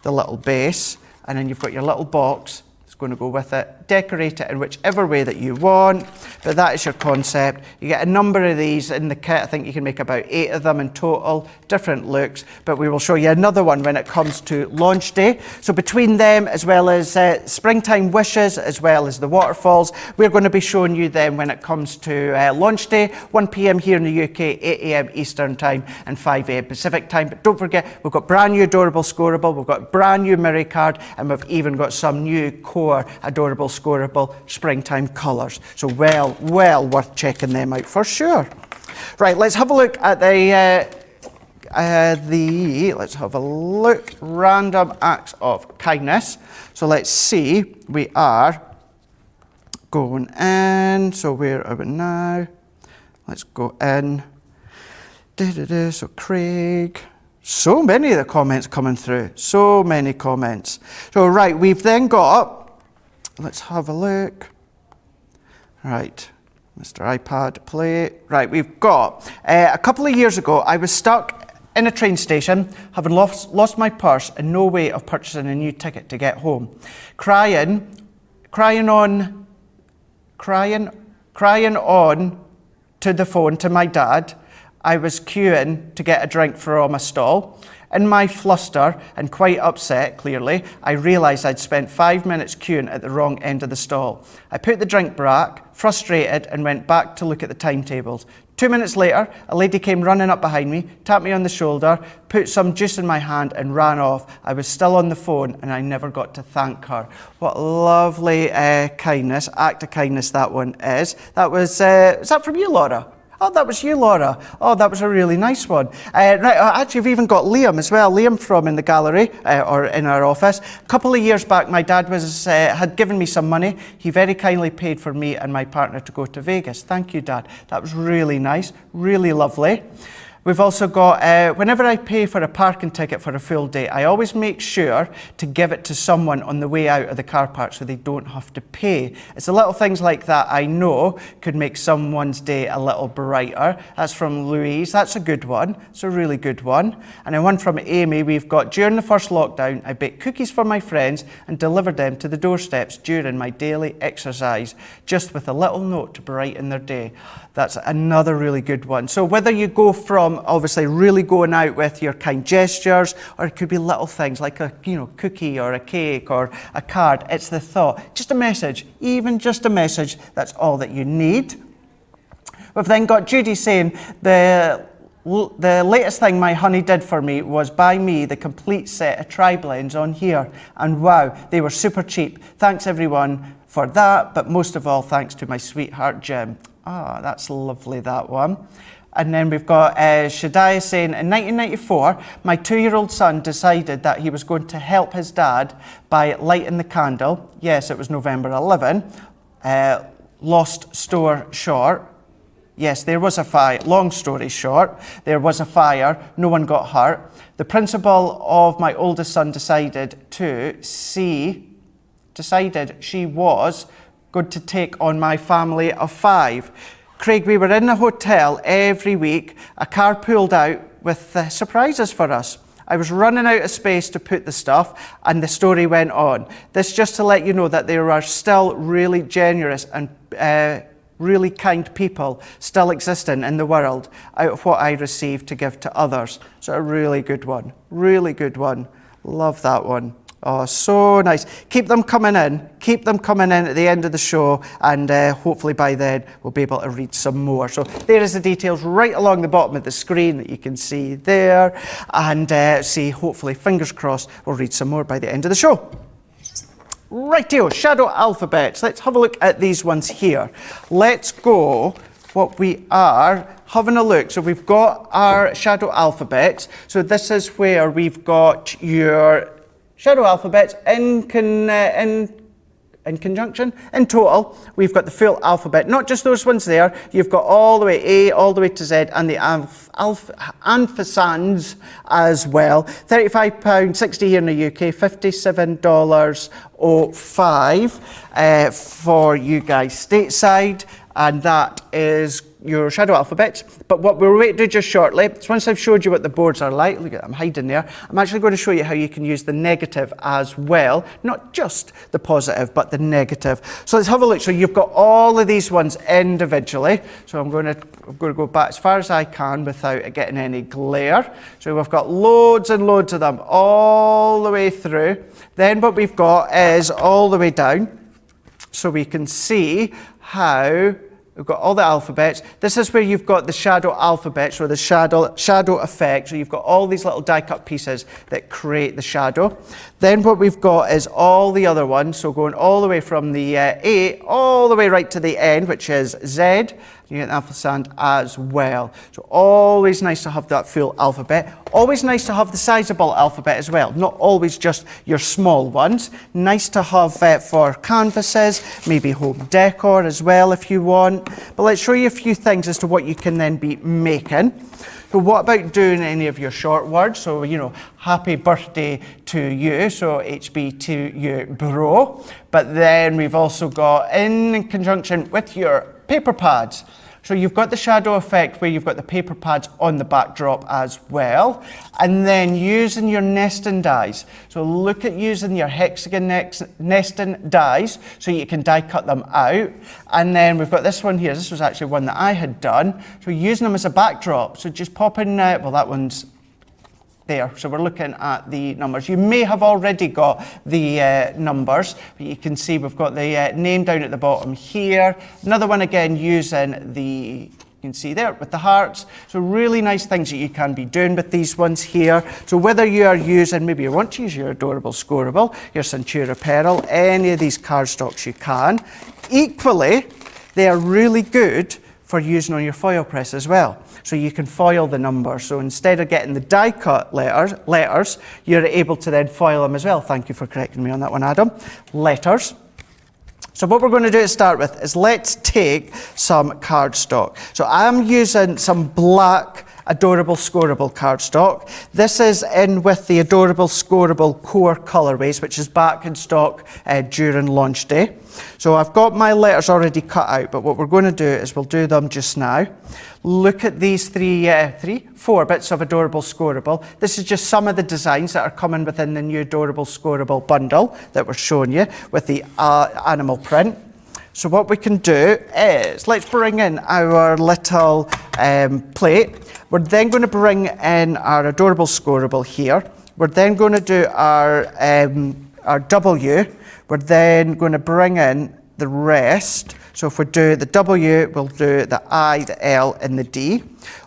A: the little base, and then you've got your little box. Going to go with it, decorate it in whichever way that you want, but that is your concept. You get a number of these in the kit. I think you can make about 8 of them in total, different looks, but we will show you another one when it comes to launch day. So between them, as well as springtime wishes, as well as the waterfalls, we're going to be showing you them when it comes to launch day, 1 p.m. here in the UK, 8 a.m. Eastern time and 5 a.m. Pacific time. But don't forget, we've got brand new adorable scoreable, we've got brand new mirror card, and we've even got some new core adorable scoreable springtime colours. So well worth checking them out for sure. Right, let's have a look at let's have a look, random acts of kindness. So let's see, we are going in. So where are we now? Let's go in. So Craig. So many of the comments coming through. So many comments. So right, we've then got, let's have a look. Right, Mr. iPad, play. Right, we've got, a couple of years ago, I was stuck in a train station, having lost my purse and no way of purchasing a new ticket to get home. Crying on to the phone to my dad. I was queuing to get a drink from a stall. In my fluster, and quite upset, clearly, I realised I'd spent 5 minutes queuing at the wrong end of the stall. I put the drink back, frustrated, and went back to look at the timetables. 2 minutes later, a lady came running up behind me, tapped me on the shoulder, put some juice in my hand, and ran off. I was still on the phone, and I never got to thank her. What lovely kindness, act of kindness that one is. That was, is that from you, Laura? Oh, that was you, Laura. Oh, that was a really nice one. Right, actually, we've even got Liam as well. Liam from in the gallery, or in our office. A couple of years back, my dad had given me some money. He very kindly paid for me and my partner to go to Vegas. Thank you, Dad. That was really nice, really lovely. We've also got, whenever I pay for a parking ticket for a full day, I always make sure to give it to someone on the way out of the car park so they don't have to pay. It's the little things like that I know could make someone's day a little brighter. That's from Louise. That's a good one. It's a really good one. And then one from Amy, we've got, during the first lockdown, I baked cookies for my friends and delivered them to the doorsteps during my daily exercise, just with a little note to brighten their day. That's another really good one. So whether you go from obviously really going out with your kind gestures, or it could be little things like a cookie or a cake or a card, it's the thought. Just a message, even just a message, that's all that you need. We've then got Judy saying, the latest thing my honey did for me was buy me the complete set of tri-blends on here. And wow, they were super cheap. Thanks everyone for that, but most of all, thanks to my sweetheart Jim. Ah, that's lovely, that one. And then we've got Shadiah saying, in 1994, my 2-year-old son decided that he was going to help his dad by lighting the candle. Yes, it was November 11. Lost store short. Yes, there was a fire. Long story short, there was a fire. No one got hurt. The principal of my oldest son decided she was going to take on my family of 5. Craig, we were in the hotel every week. A car pulled out with surprises for us. I was running out of space to put the stuff, and the story went on. This just to let you know that there are still really generous and really kind people still existing in the world out of what I receive to give to others. So a really good one. Really good one. Love that one. Oh, so nice. Keep them coming in. Keep them coming in at the end of the show, and hopefully by then we'll be able to read some more. So there is the details right along the bottom of the screen that you can see there, and hopefully, fingers crossed, we'll read some more by the end of the show. Rightio, shadow alphabets. Let's have a look at these ones here. Let's go what we are having a look. So we've got our shadow alphabets. So this is where we've got your shadow alphabets in conjunction. In total, we've got the full alphabet, not just those ones there. You've got all the way A, all the way to Z, and the ampersands as well. £35.60 here in the UK, $57.05 for you guys stateside, and that is your shadow alphabets. But what we'll wait to do just shortly is, once I've showed you what the boards are like, look at them hiding there, I'm actually going to show you how you can use the negative as well, not just the positive but the negative. So let's have a look. So you've got all of these ones individually, so I'm going to go back as far as I can without it getting any glare. So we've got loads and loads of them all the way through. Then what we've got is all the way down, so we can see how we've got all the alphabets. This is where you've got the shadow alphabets, or the shadow effect. So you've got all these little die-cut pieces that create the shadow. Then what we've got is all the other ones, so going all the way from the A all the way right to the end, which is Z. You get the ampersand as well. So always nice to have that full alphabet. Always nice to have the sizable alphabet as well, not always just your small ones. Nice to have for canvases, maybe home decor as well if you want. But let's show you a few things as to what you can then be making. So what about doing any of your short words? So, happy birthday to you, so HB to you, bro. But then we've also got, in conjunction with your paper pads. So you've got the shadow effect where you've got the paper pads on the backdrop as well. And then using your nesting dies. So look at using your hexagon nesting dies so you can die cut them out. And then we've got this one here. This was actually one that I had done. So using them as a backdrop. So just pop in, well, that one's there. So we're looking at the numbers. You may have already got the numbers, but you can see we've got the name down at the bottom here. Another one again using the, you can see there with the hearts. So really nice things that you can be doing with these ones here. So whether you are using, maybe you want to use your Adorable Scoreable, your Centura Pearl, any of these cardstocks you can. Equally, they are really good for using on your foil press as well. So you can foil the numbers. So instead of getting the die cut letters, you're able to then foil them as well. Thank you for correcting me on that one, Adam. Letters. So what we're going to do to start with is let's take some cardstock. So I'm using some black Adorable Scoreable cardstock. This is in with the Adorable Scoreable core colorways, which is back in stock during launch day. So I've got my letters already cut out, but what we're going to do is we'll do them just now. Look at these four bits of Adorable Scoreable. This is just some of the designs that are coming within the new Adorable Scoreable bundle that we're showing you with the animal print. So what we can do is, let's bring in our little plate. We're then going to bring in our Adorable Scoreable here. We're then going to do our W. We're then going to bring in the rest. So if we do the W, we'll do the I, the L, and the D.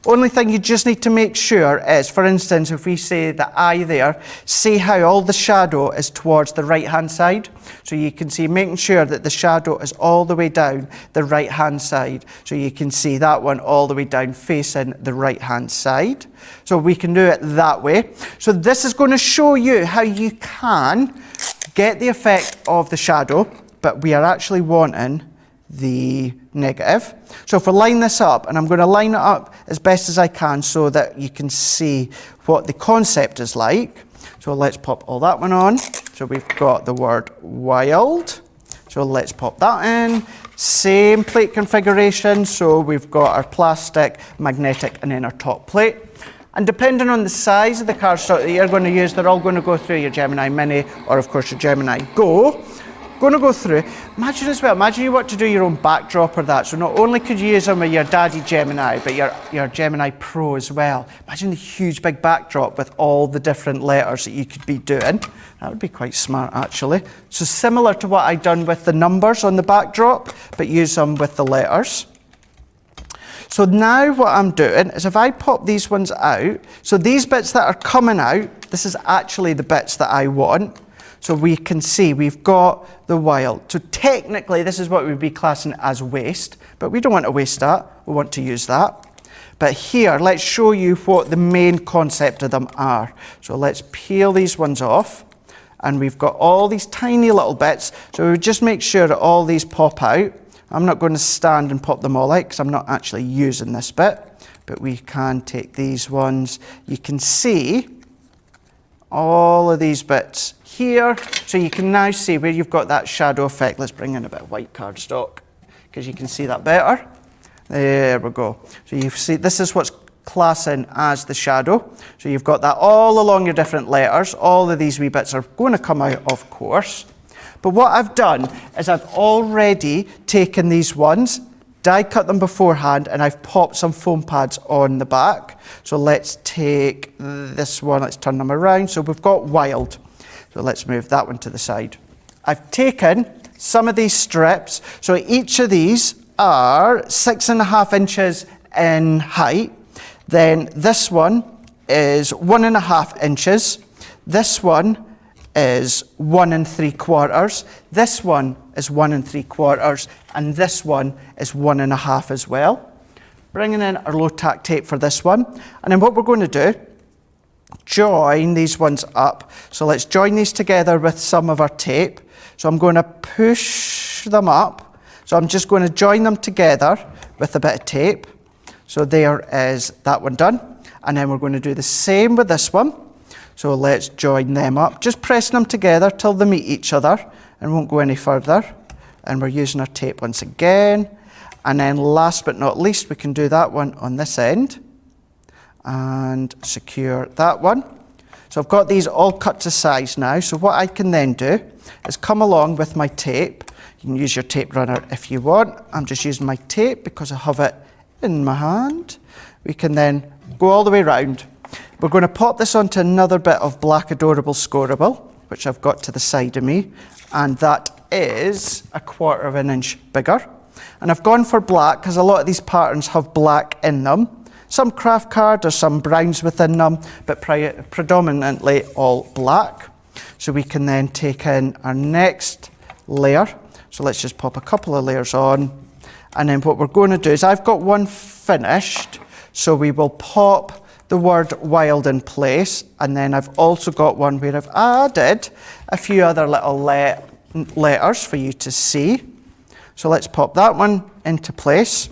A: Only thing you just need to make sure is, for instance, if we say the I there, see how all the shadow is towards the right-hand side. So you can see, making sure that the shadow is all the way down the right-hand side. So you can see that one all the way down facing the right-hand side. So we can do it that way. So this is going to show you how you can get the effect of the shadow, but we are actually wanting the negative. So if we line this up, and I'm going to line it up as best as I can so that you can see what the concept is like. So let's pop all that one on. So we've got the word wild. So let's pop that in. Same plate configuration. So we've got our plastic, magnetic, and then our top plate. And depending on the size of the cardstock that you're going to use, they're all going to go through your Gemini Mini or, of course, your Gemini Go. Going to go through. Imagine as well, imagine you want to do your own backdrop or that. So not only could you use them with your daddy Gemini, but your Gemini Pro as well. Imagine the huge big backdrop with all the different letters that you could be doing. That would be quite smart, actually. So similar to what I've done with the numbers on the backdrop, but use them with the letters. So now what I'm doing is if I pop these ones out, so these bits that are coming out, this is actually the bits that I want. So we can see we've got the wild. So technically this is what we'd be classing as waste, but we don't want to waste that. We want to use that. But here, let's show you what the main concept of them are. So let's peel these ones off. And we've got all these tiny little bits. So we just make sure that all these pop out. I'm not going to stand and pop them all out because I'm not actually using this bit. But we can take these ones. You can see all of these bits here. So you can now see where you've got that shadow effect. Let's bring in a bit of white cardstock because you can see that better. There we go. So you see this is what's classing as the shadow. So you've got that all along your different letters. All of these wee bits are going to come out, of course. But what I've done is I've already taken these ones, die cut them beforehand, and I've popped some foam pads on the back. So let's take this one, let's turn them around. So we've got wild. So let's move that one to the side. I've taken some of these strips. So each of these are 6.5 inches in height. Then this one is 1.5 inches. This one is 1 3/4. This one is 1 3/4. And this one is 1.5 as well. Bringing in our low tack tape for this one. And then what we're going to do, join these ones up. So let's join these together with some of our tape. So I'm going to push them up. So I'm just going to join them together with a bit of tape. So there is that one done. And then we're going to do the same with this one. So let's join them up, just pressing them together till they meet each other and won't go any further. And we're using our tape once again. And then last but not least, we can do that one on this end and secure that one. So I've got these all cut to size now. So what I can then do is come along with my tape. You can use your tape runner if you want. I'm just using my tape because I have it in my hand. We can then go all the way round. We're going to pop this onto another bit of black adorable scoreable, which I've got to the side of me, and that is 1/4 of an inch bigger. And I've gone for black because a lot of these patterns have black in them. Some craft card or some browns within them, but predominantly all black. So we can then take in our next layer. So let's just pop a couple of layers on. And then what we're going to do is I've got one finished. So we will pop the word wild in place. And then I've also got one where I've added a few other little letters for you to see. So let's pop that one into place.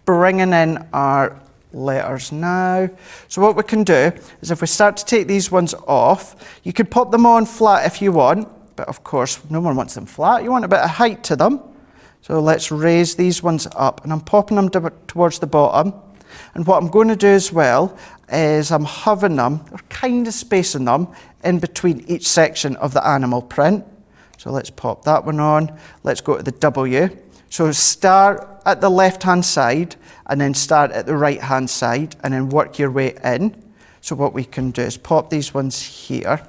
A: Bringing in our letters now. So what we can do is if we start to take these ones off, you can pop them on flat if you want, but of course no one wants them flat. You want a bit of height to them. So let's raise these ones up, and I'm popping them towards the bottom. And what I'm going to do as well is I'm having them, or kind of spacing them, in between each section of the animal print. So let's pop that one on. Let's go to the W. So start at the left-hand side and then start at the right-hand side and then work your way in. So what we can do is pop these ones here.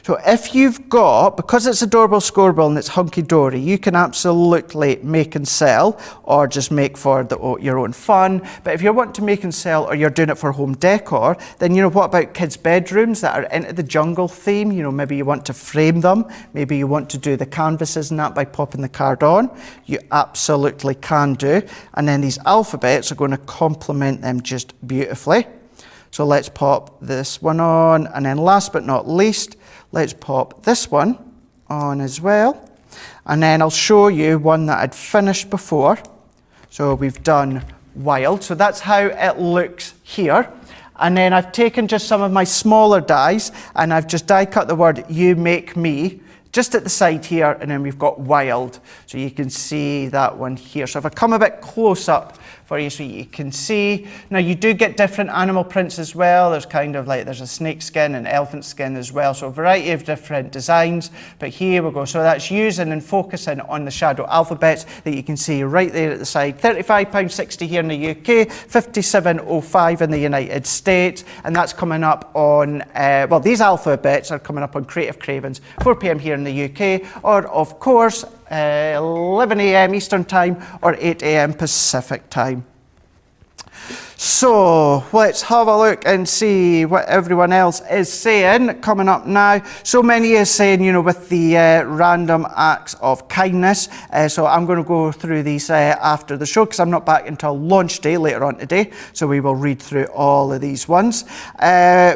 A: So if you've got, because it's adorable scoreable and it's hunky-dory, you can absolutely make and sell or just make for your own fun. But if you want to make and sell or you're doing it for home decor, then what about kids' bedrooms that are into the jungle theme? Maybe you want to frame them. Maybe you want to do the canvases and that by popping the card on. You absolutely can do. And then these alphabets are going to complement them just beautifully. So let's pop this one on, and then last but not least, let's pop this one on as well. And then I'll show you one that I'd finished before. So we've done wild, so that's how it looks here. And then I've taken just some of my smaller dies, and I've just die cut the word "you make me" just at the side here, and then we've got wild. So you can see that one here. So if I come a bit close up for you so you can see. Now you do get different animal prints as well. There's there's a snake skin and elephant skin as well. So a variety of different designs, but here we go. So that's using and focusing on the shadow alphabets that you can see right there at the side. £35.60 here in the UK, £57.05 in the United States, and that's coming up on, well, these alphabets are coming up on Creative Cravings, 4 p.m. here in the UK, or of course 11 a.m. Eastern Time or 8 a.m. Pacific Time. So let's have a look and see what everyone else is saying coming up now. So many is saying, with the random acts of kindness. So I'm going to go through these after the show because I'm not back until launch day later on today. So we will read through all of these ones.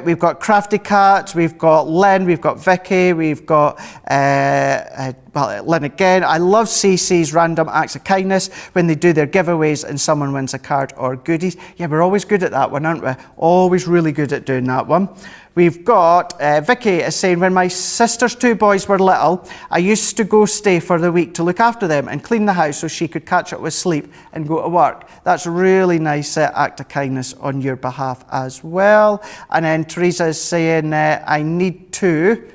A: We've got Crafty Cats, we've got Lynn, we've got Vicky, we've got Lynn again. I love CC's random acts of kindness when they do their giveaways and someone wins a card or goodies. Yeah, we're always good at that one, aren't we? Always really good at doing that one. We've got Vicky is saying, when my sister's 2 boys were little, I used to go stay for the week to look after them and clean the house so she could catch up with sleep and go to work. That's a really nice act of kindness on your behalf as well. And then Teresa is saying, I need to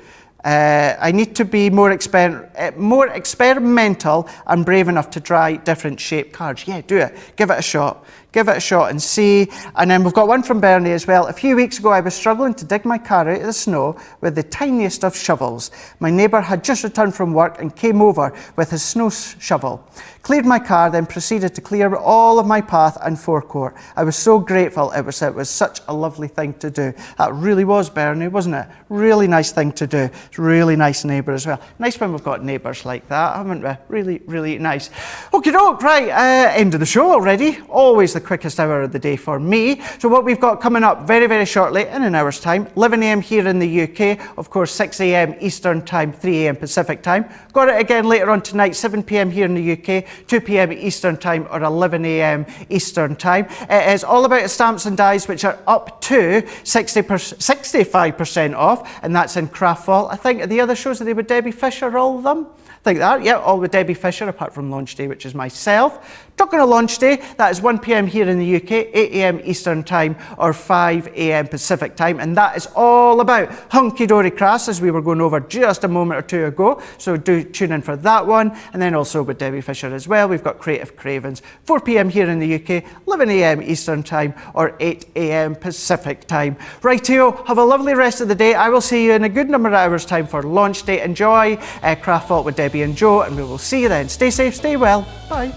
A: be more experimental and brave enough to try different shaped cards. Yeah, do it. Give it a shot. Give it a shot and see. And then we've got one from Bernie as well. A few weeks ago, I was struggling to dig my car out of the snow with the tiniest of shovels. My neighbour had just returned from work and came over with his snow shovel. Cleared my car, then proceeded to clear all of my path and forecourt. I was so grateful. It was such a lovely thing to do. That really was, Bernie, wasn't it? Really nice thing to do. It's a really nice neighbour as well. Nice when we've got neighbours like that, haven't we? Really, really nice. Okie doke, right, end of the show already. Always the quickest hour of the day for me. So what we've got coming up very, very shortly, in an hour's time, 11 a.m. here in the UK, of course 6 a.m. Eastern Time, 3 a.m. Pacific Time. Got it again later on tonight, 7 p.m. here in the UK, 2 p.m. Eastern Time or 11 a.m. Eastern Time. It is all about stamps and dies which are up to 65% off, and that's in Kraftfall. I think the other shows are they with Debbie Fisher, all of them. Think that, yeah, all with Debbie Fisher, apart from launch day, which is myself. Talking of launch day, that is 1 p.m. here in the UK, 8 a.m. Eastern Time, or 5 a.m. Pacific Time, and that is all about Hunky-Dory crafts, as we were going over just a moment or two ago, so do tune in for that one. And then also with Debbie Fisher as well, we've got Creative Cravings, 4 p.m. here in the UK, 11 a.m. Eastern Time, or 8 a.m. Pacific Time. Rightio, have a lovely rest of the day. I will see you in a good number of hours' time for launch day. Enjoy Kraftfall with Debbie and Joe, and we will see you then. Stay safe, stay well. Bye.